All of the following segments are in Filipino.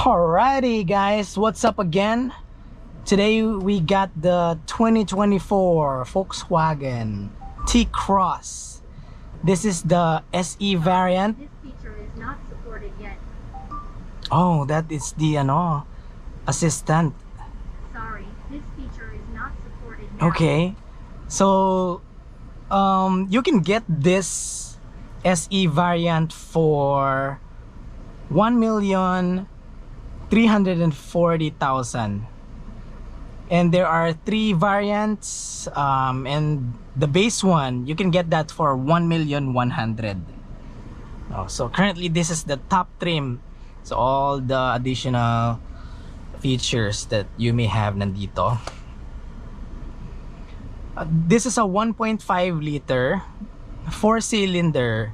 Alrighty guys, what's up again? Today we got the 2024 Volkswagen T-Cross. This is the SE variant. This feature is not supported yet. Oh, that is the assistant. Sorry, this feature is not supported yet. Okay. So you can get this SE variant for 1,340,000, and there are three variants, and the base one you can get that for 1,100,000. So currently this is the top trim, so all the additional features that you may have nandito. This is a 1.5 liter 4-cylinder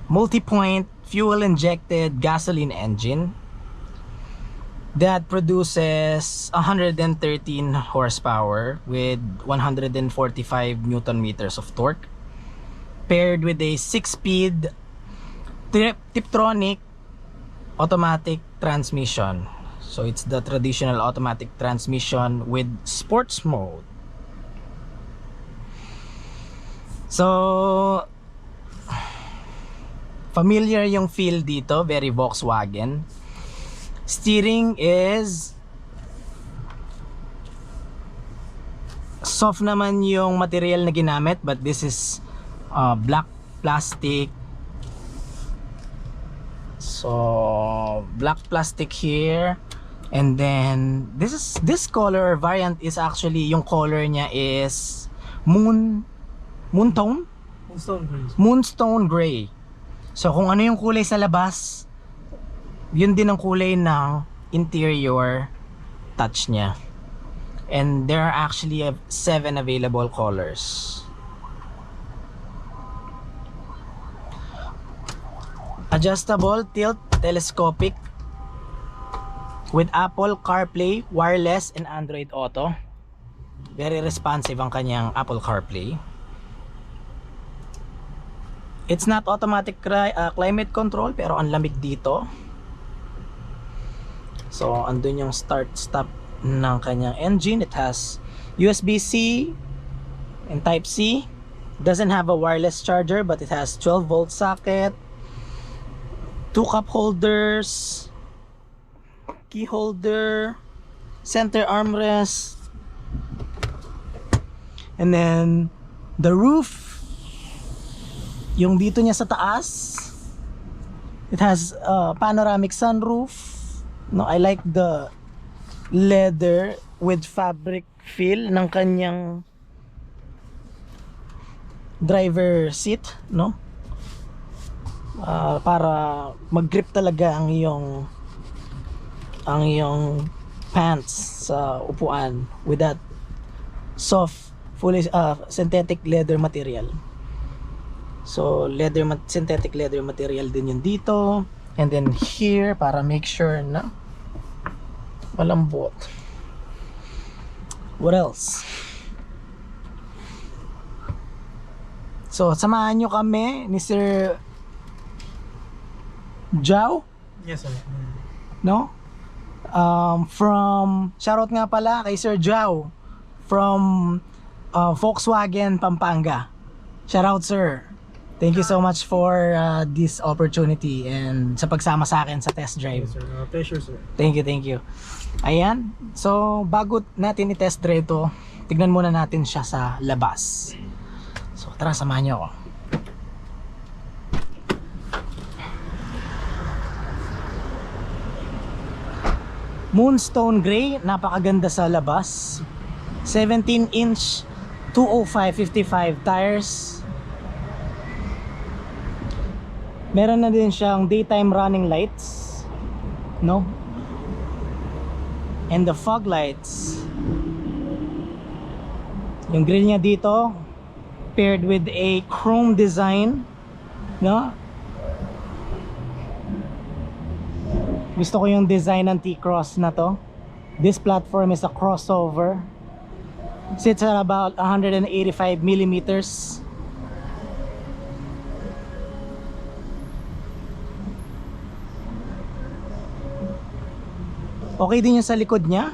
multi-point fuel injected gasoline engine that produces 113 horsepower with 145 newton meters of torque, paired with a 6-speed Tiptronic automatic transmission. So it's the traditional automatic transmission with sports mode. So familiar yung feel dito, very Volkswagen. Steering is soft naman yung material na ginamit, but this is black plastic. So black plastic here, and then this color variant is actually, yung color niya is moonstone gray. So kung ano yung kulay sa labas, yun din ang kulay ng interior touch niya. And there are actually 7 available colors. Adjustable, tilt, telescopic, with Apple CarPlay, wireless, and Android Auto. Very responsive ang kanyang Apple CarPlay. It's not automatic climate control, pero ang lamig dito. So andun yung start stop ng kanyang engine. It has USB-C and Type-C. Doesn't have a wireless charger, but it has 12-volt socket, 2 cup holders, key holder, center armrest, and then the roof, yung dito niya sa taas, it has panoramic sunroof. No, I like the leather with fabric feel ng kanyang driver seat, no? Para mag-grip talaga ang iyong pants sa upuan with that soft, fully synthetic leather material. So synthetic leather material din yun dito, and then here para make sure na malambot. What else? So samahan nyo kami ni Sir Jao. Yes, sir. No? From shoutout nga pala kay Sir Jao from Volkswagen Pampanga. Shoutout, sir. Thank you so much for this opportunity and sa pagsama sa akin sa test drive. Yes, sir. Pleasure, sir. Thank you. Ayan. So bago natin i-test drive to, tignan muna natin siya sa labas. So tara, samahan niyo ako. Moonstone gray, napakaganda sa labas. 17-inch 205/55 tires. Meron na din siyang daytime running lights, no? And the fog lights. Yung grille niya dito paired with a chrome design, no? Gusto ko yung design ng T-Cross na to. This platform is a crossover. Sits at about 185 millimeters. Okay din yung sa likod niya.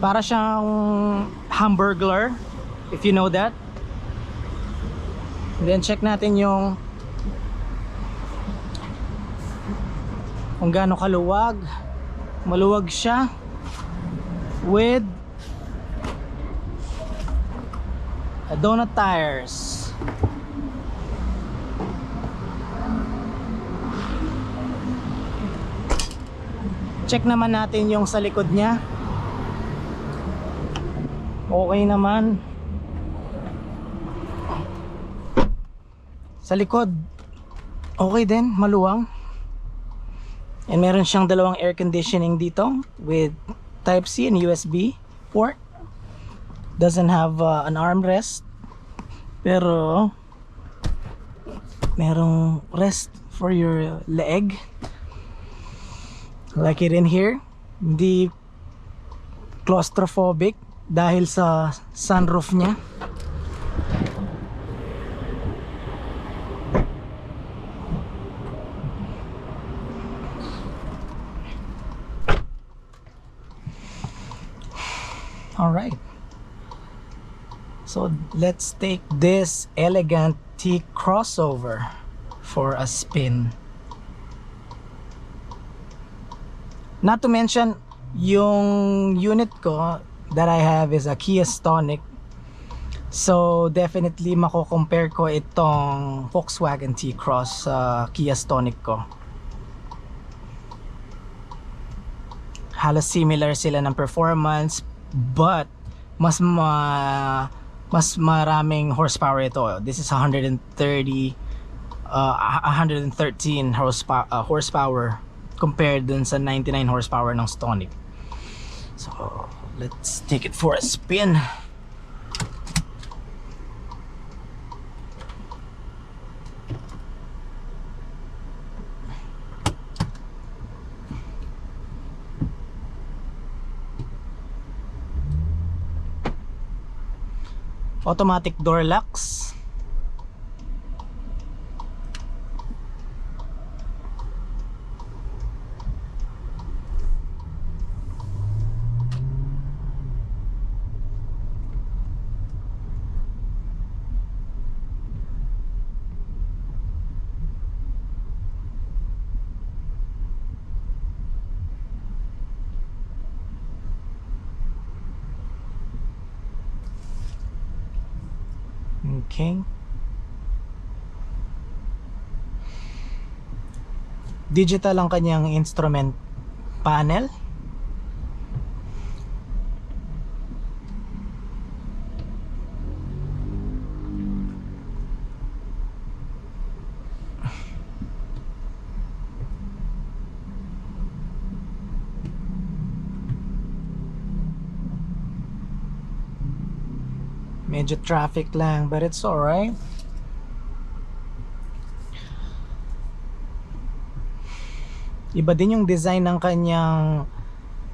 Para siyang Hamburglar, if you know that. Then check natin yung kung gaano kaluwag. Maluwag siya with donut tires. Check naman natin yung sa likod niya. Okay naman. Sa likod, okay din, maluwang. And meron siyang dalawang air conditioning dito with Type-C and USB port. Doesn't have an armrest, pero merong rest for your leg. Like it in here. Hindi claustrophobic dahil sa sunroof niya. Alright, so let's take this elegant T crossover for a spin. Not to mention, yung unit ko that I have is a Kia Stonic. So definitely mako-compare ko itong Volkswagen T-Cross sa Kia Stonic ko. Halos similar sila ng performance, but mas maraming horsepower ito. This is 113 horsepower compared dun sa 99 horsepower ng Stonic. So let's take it for a spin. Automatic door locks. Okay. Digital ang kanyang instrument panel. Medyo traffic lang, but it's alright. Iba din yung design ng kanyang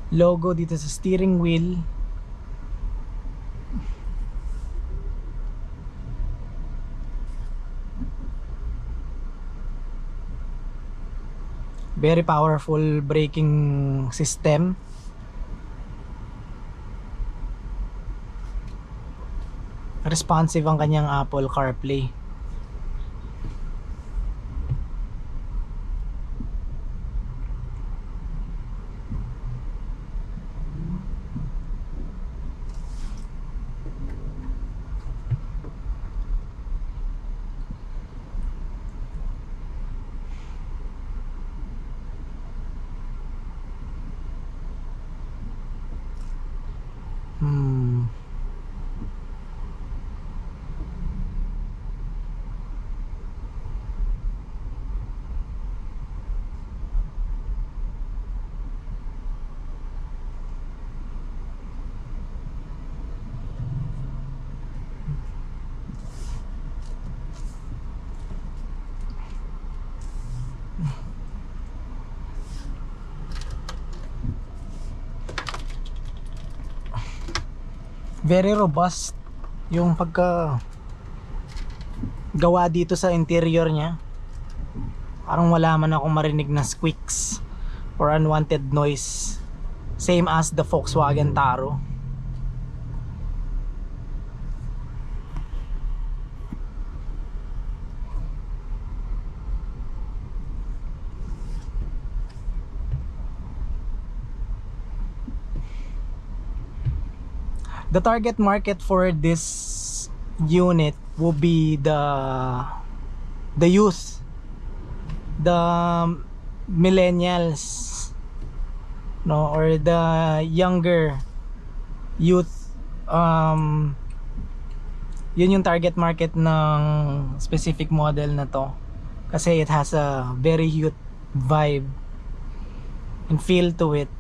logo dito sa steering wheel. Very powerful braking system. Responsive ang kanyang Apple CarPlay. Very robust yung pagka gawa dito sa interior niya. Parang wala man akong marinig na squeaks or unwanted noise. Same as the Volkswagen Taro. The target market for this unit will be the youth, the millennials, no, or the younger youth. Yun yung target market ng specific model na to, kasi it has a very youth vibe and feel to it,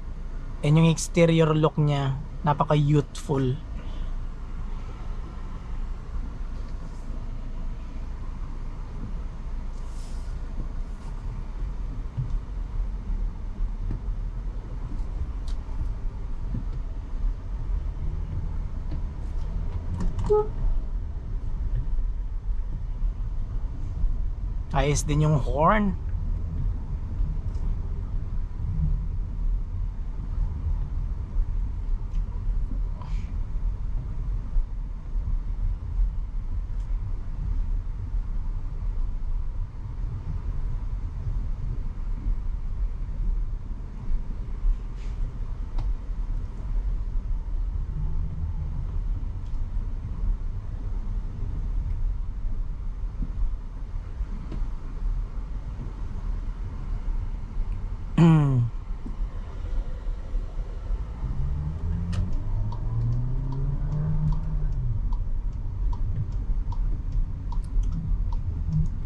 and yung exterior look niya napaka youthful. Ayos din yung horn.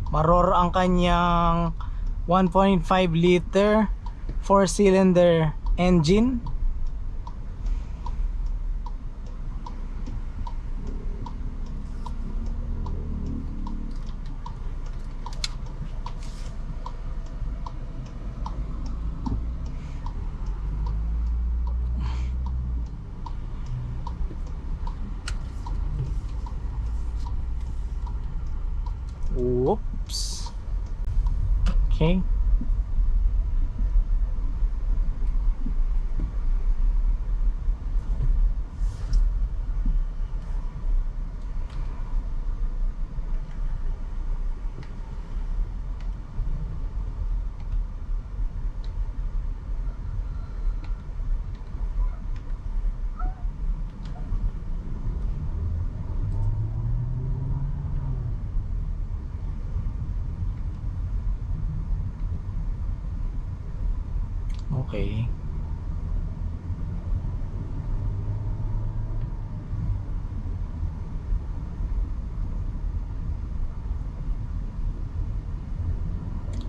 Maror ang kanyang 1.5 liter 4-cylinder engine. Whoops. Okay. Okay.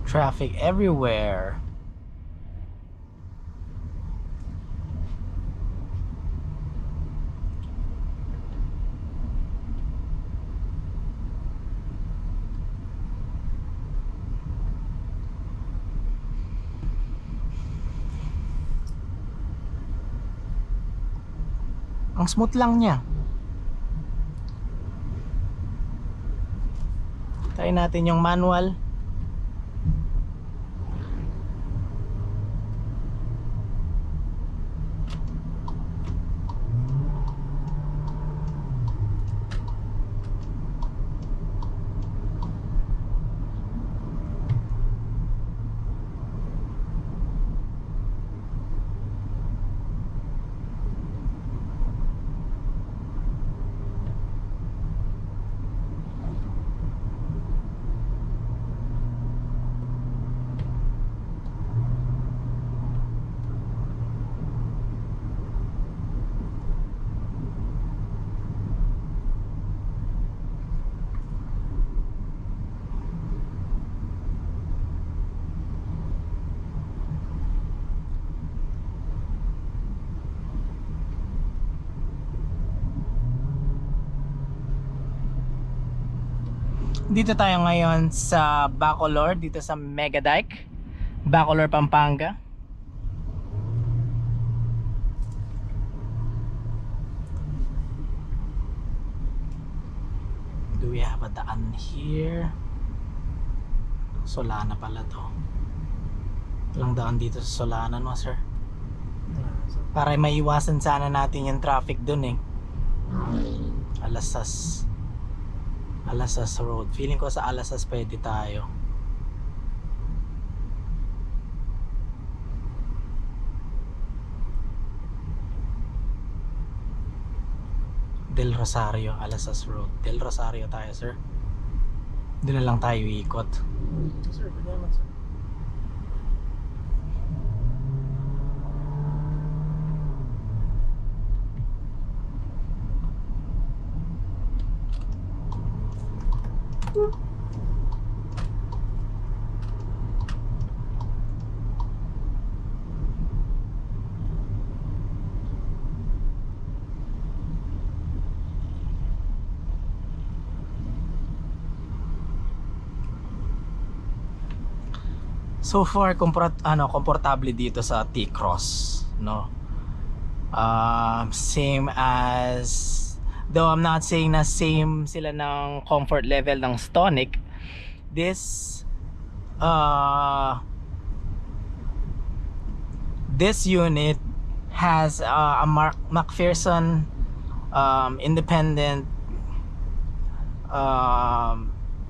Traffic everywhere. Ang smooth lang niya. Try natin yung manual. Dito tayo ngayon sa Bacolor, dito sa Megadike, Bacolor, Pampanga. Do we have a daan here? Solana pala to. Walang daan dito sa Solana, no sir? Para maiwasan sana natin yung traffic dun eh. Alasas Road. Feeling ko sa Alasas pwede tayo. Del Rosario, Alasas Road. Del Rosario tayo, sir. Doon na lang tayo iikot. Sir, pwede naman sir. So far komportable dito sa T-Cross, no? Same as, though I'm not saying na same sila ng comfort level ng Stonic. This unit has a McPherson independent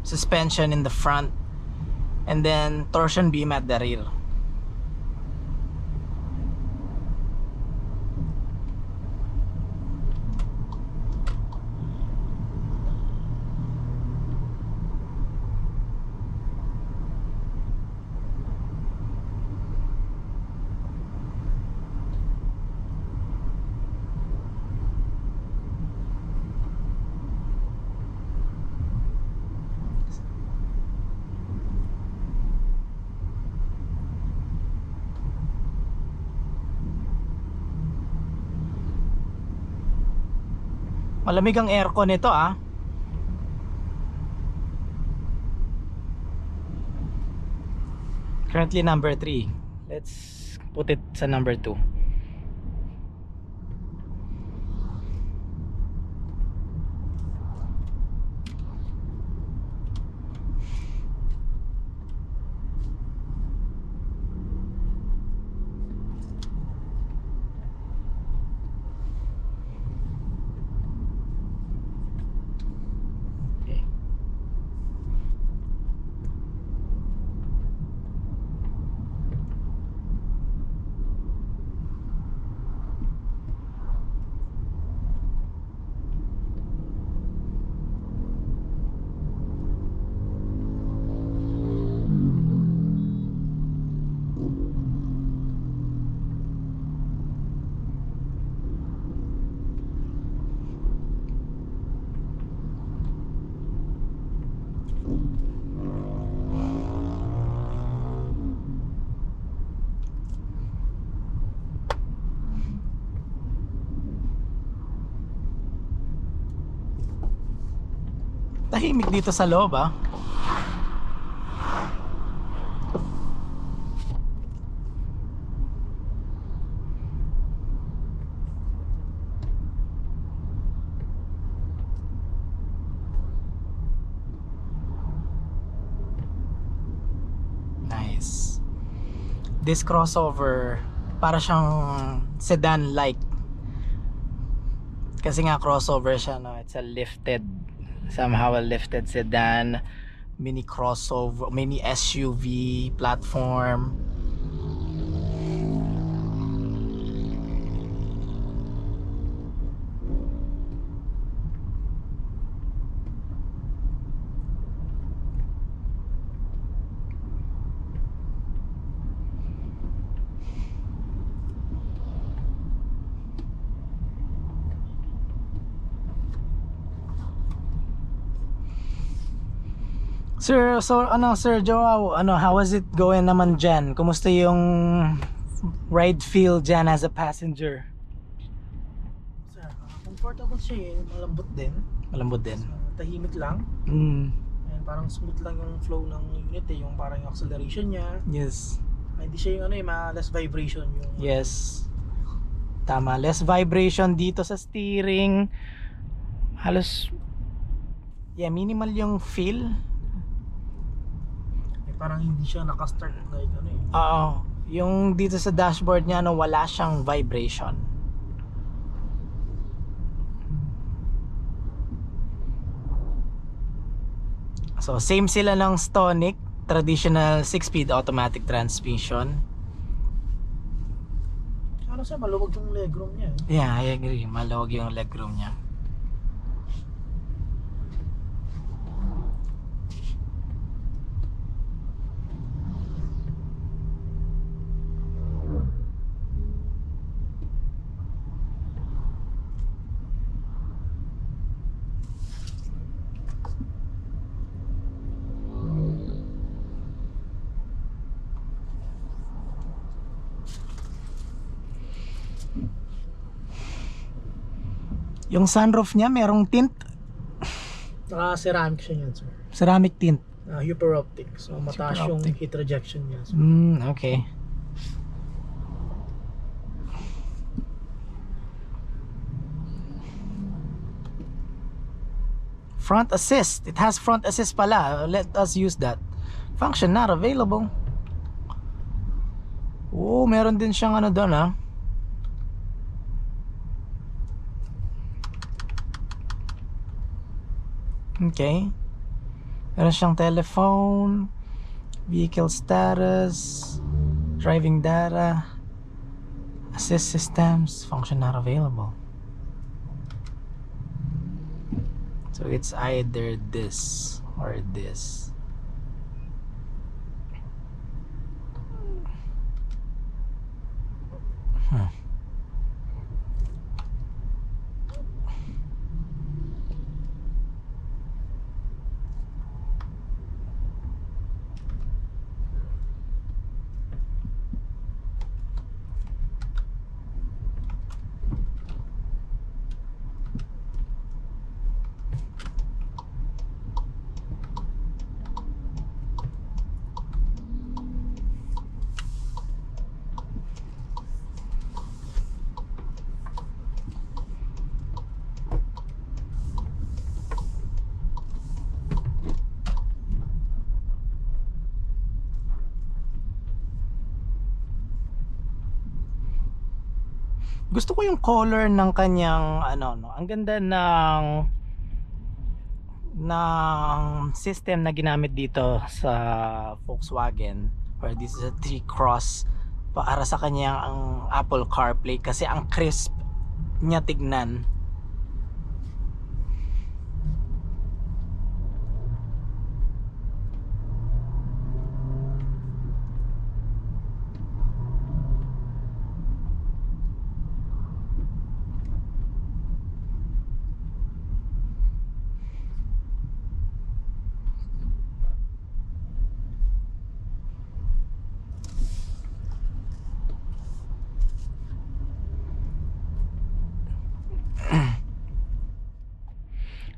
suspension in the front, and then torsion beam at the rear. Malamig ang aircon nito ah. Currently number 3. Let's put it sa number 2. Okay. Tahimik dito sa loob ah. Nice. This crossover para siyang sedan like. Kasi nga crossover siya, no? It's a lifted, somehow a lifted sedan, mini crossover, mini SUV platform. Sir, so Sir Joao, how was it going naman dyan? Kumusta yung ride feel dyan as a passenger? Sir, comfortable siya eh. Malambot din. Malambot din. Tahimik lang. Mm, And parang smooth lang yung flow ng unit eh. Yung parang yung acceleration niya. yes. Hindi siya yung less vibration yung Yes. Tama, less vibration dito sa steering. Halos minimal yung feel. Parang hindi siya nakastart like ano eh. Oo. Yung dito sa dashboard niya, no, wala siyang vibration. So, same sila ng Stonic, traditional 6-speed automatic transmission. Ano siya, maluwag yung legroom niya eh. Yeah, I agree. Maluwag yung legroom niya. Yung sunroof niya merong tint, Naka-ceramic siya yan, sir. ceramic tint. Hyper optic. So mataas Super yung optic. heat rejection niya. So, Okay. Front assist. It has front assist pala. Let us use that. Function not available. Oh, meron din siyang ano doon, ha. Okay. Meron siyang telephone, vehicle status, driving data, assist systems, function not available. So it's either this or this. Gusto ko yung color ng kanyang ano no. Ang ganda ng system na ginamit dito sa Volkswagen, or this is a T-Cross para sa kanyang ang Apple CarPlay, kasi ang crisp niya tignan.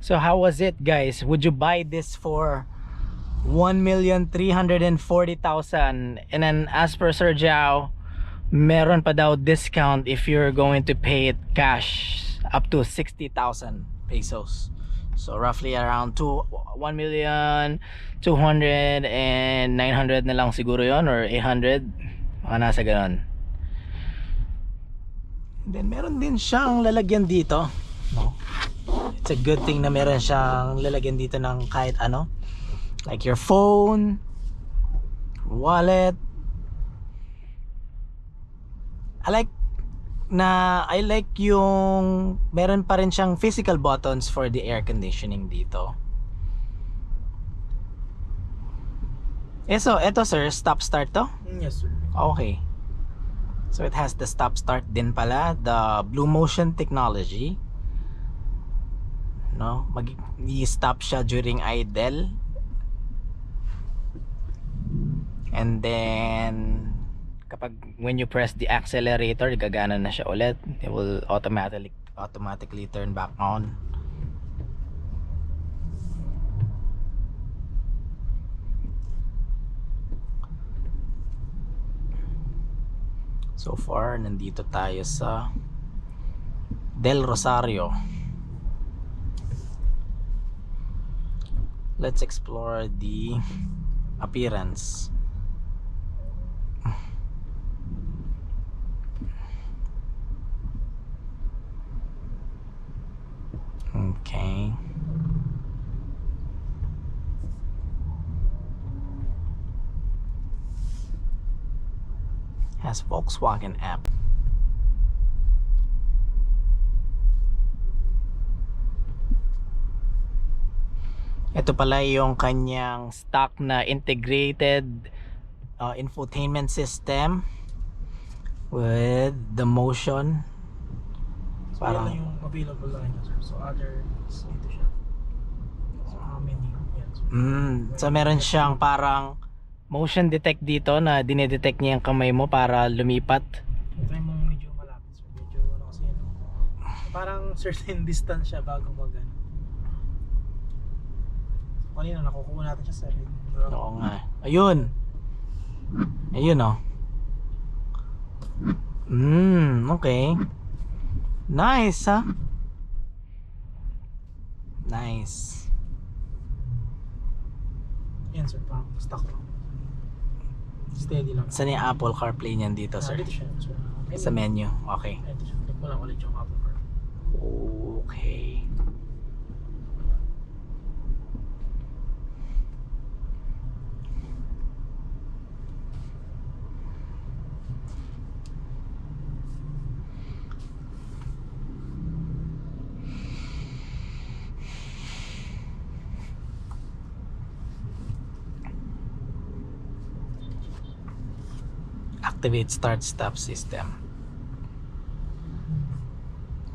So how was it, guys? Would you buy this for 1,340,000? And then as per Sir Jiao, meron pa daw discount if you're going to pay it cash up to 60,000 pesos. So roughly around 1,200,000 and 900 na lang siguro yon, or 800, mga nasa ganon. Then meron din siyang lalagyan dito, no? It's a good thing na meron siyang lalagyan dito ng kahit ano, like your phone, wallet. I like yung meron pa rin siyang physical buttons for the air conditioning dito. So eto sir, stop start to? yes, sir. Okay. So it has the stop start din pala, the Blue Motion technology. No, mag-i-stop siya during idle. And then kapag when you press the accelerator, gagana na siya ulit. It will automatically turn back on. So far, nandito tayo sa Del Rosario. Let's explore the appearance. Okay. Has Volkswagen app. Ito pala yung kanyang stock na integrated infotainment system with the motion. So, yan lang yung available line, sir. So, others, dito siya. So, menu. Yan, sir. So meron siyang parang motion detect dito na dinedetect niya yung kamay mo para lumipat. Try mo medyo malapit, sir. Medyo ano kasi yan. Parang certain distance siya bago mag ano. So, kanina nakukuha natin siya, sir. Oo nga. Ayun. Ayun oh. Okay. Nice, ha? Nice. Yan, sir. Parang stock lang. Steady lang. Saan yung Apple CarPlay niyan dito, sir? Dito siya, sir. Sa menu. Okay. Ito siya. Click mo lang ulit yung Apple Car. Okay. Activate start stop system.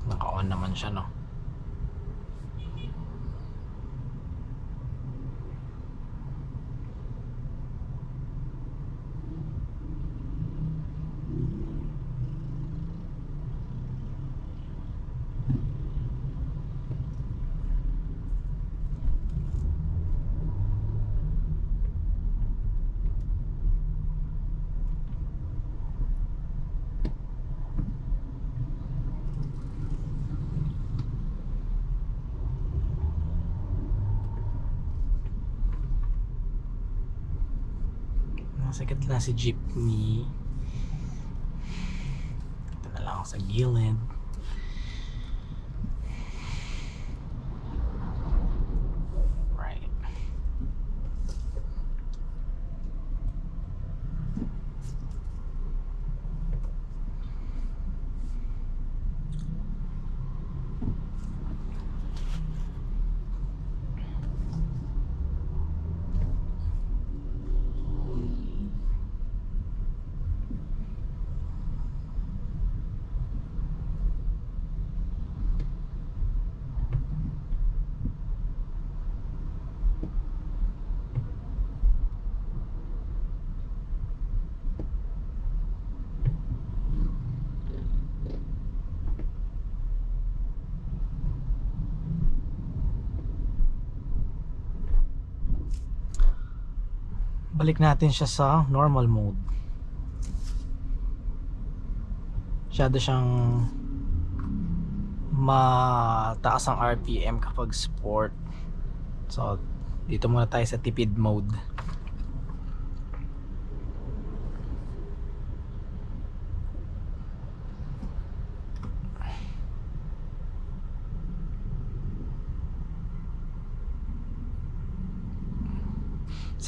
Naka-on naman siya, no? Nasa gitna si jeepney. Ito na lang ako sa gilid. Right. Balik natin siya sa normal mode. Masyado siyang mataas ang RPM kapag sport. So dito muna tayo sa tipid mode.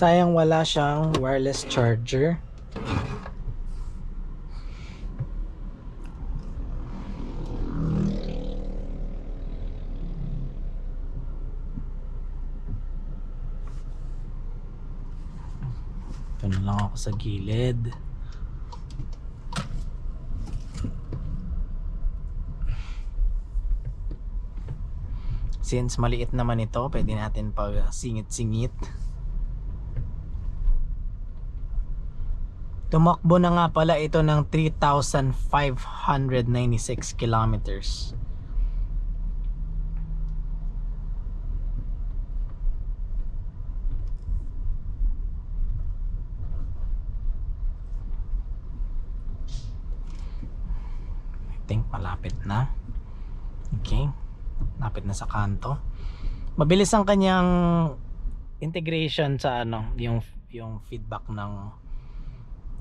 Sayang wala siyang wireless charger. Ito na lang ako sa gilid. Since maliit naman ito, pwede natin pag singit-singit. Tumakbo na nga pala ito ng 3,596 kilometers. I think malapit na. Okay. Malapit na sa kanto. Mabilis ang kanyang integration sa yung yung feedback ng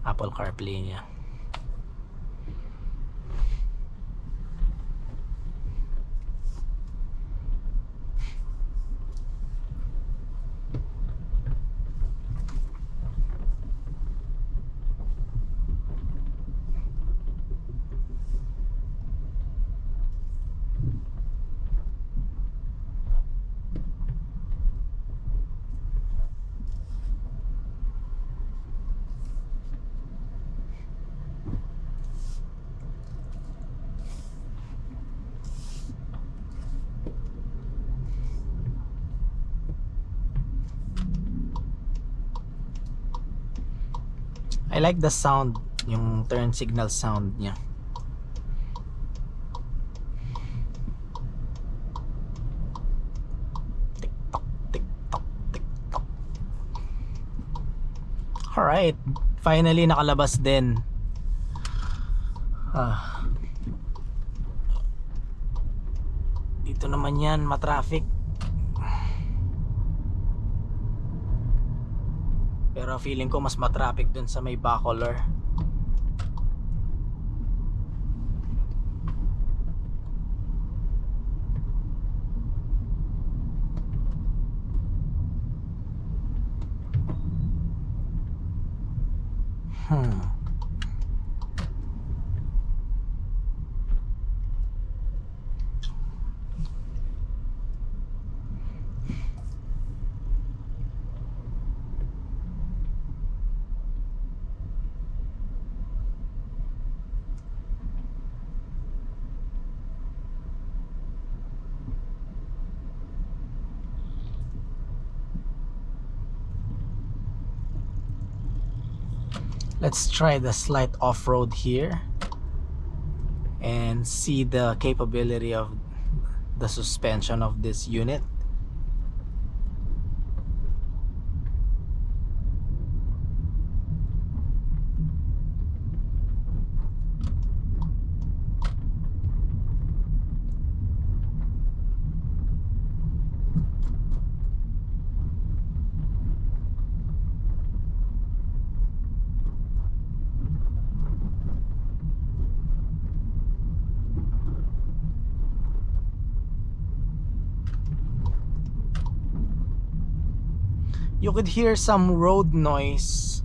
Apple CarPlay niya. I like the sound, yung turn signal sound niya. Tick-tock, tick-tock, tick-tock. Alright, finally nakalabas din. Dito naman yan, matraffic. Pero feeling ko mas matraffic dun sa may Bacolor. Let's try the slight off-road here and see the capability of the suspension of this unit. You could hear some road noise.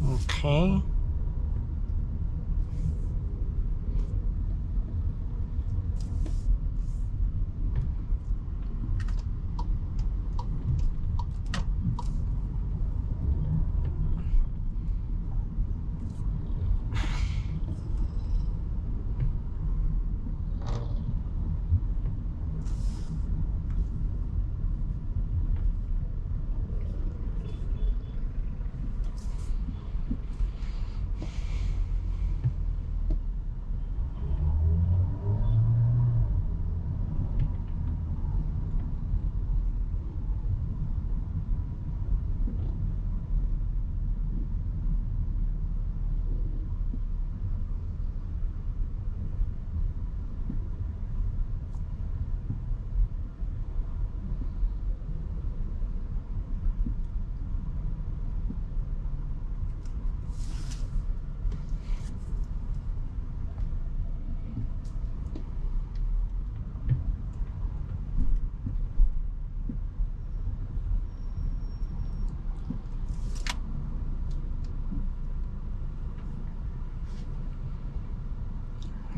Okay.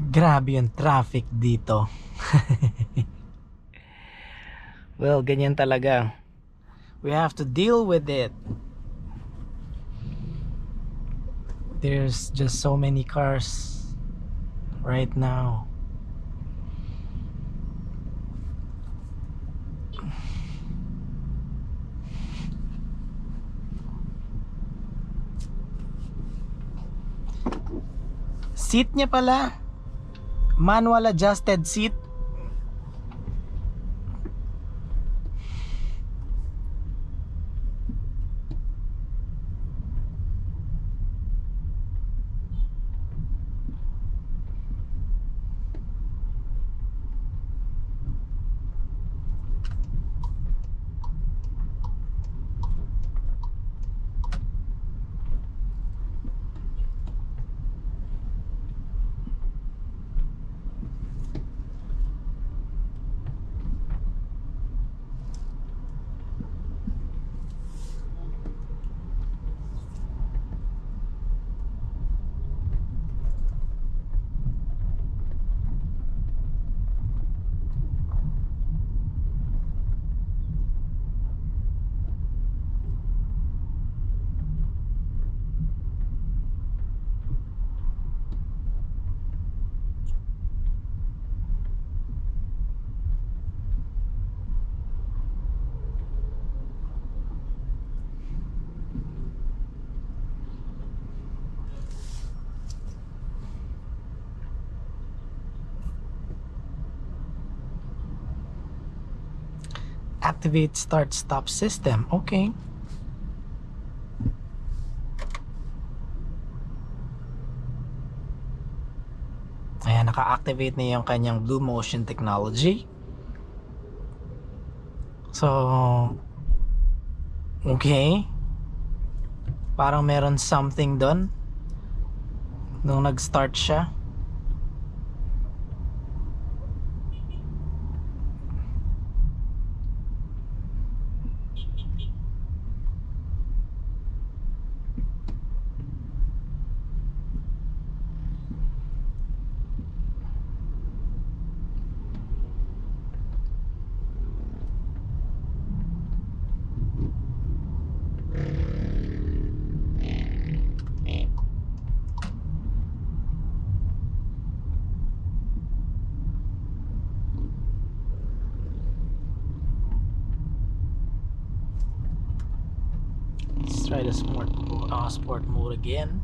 Grabe yung traffic dito. Well, ganyan talaga. We have to deal with it. There's just so many cars right now. Seat niya pala manual adjusted seat. Activate start stop system. Okay. Ayan, naka-activate na yung kanyang Blue Motion technology. So, okay. Parang meron something doon nung nag-start siya. Let's try the sport mode again.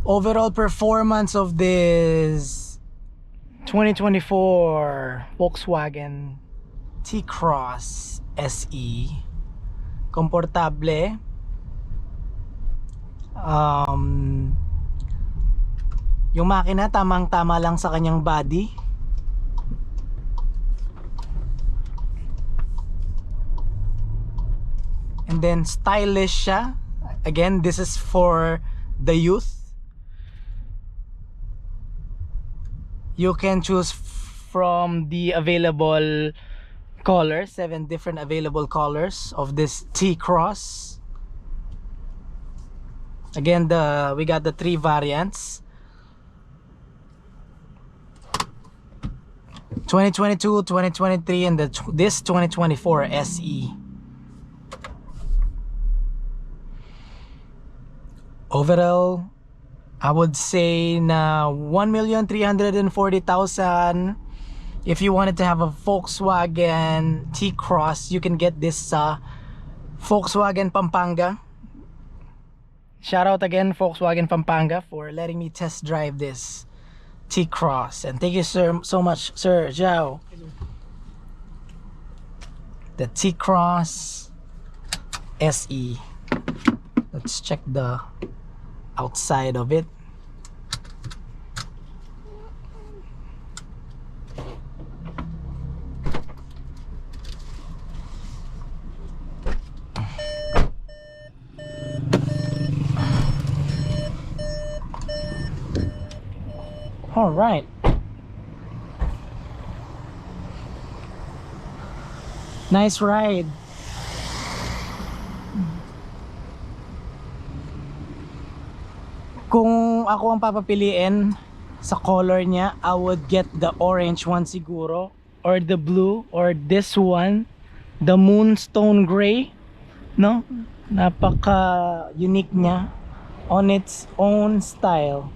Overall performance of this 2024 Volkswagen T-Cross SE, komportable. Yung makina tamang-tama lang sa kanyang body. And then stylish siya. Again, this is for the youth. You can choose from the available colors, 7 different available colors of this T-Cross. Again, we got the 3 variants. 2022, 2023, and this 2024 SE. Overall, I would say na 1,340,000. If you wanted to have a Volkswagen T-Cross, you can get this Volkswagen Pampanga. Shout out again Volkswagen Pampanga for letting me test drive this T-Cross, and thank you so much, Sir Zhao. The T-Cross SE. Let's check the outside of it. All right. Nice ride. Kung ako ang papapiliin, sa color niya, I would get the orange one siguro, or the blue, or this one, the moonstone gray, no? Napaka unique niya on its own style.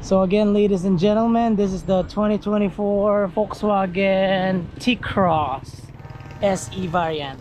So again, ladies and gentlemen, this is the 2024 Volkswagen T-Cross SE variant.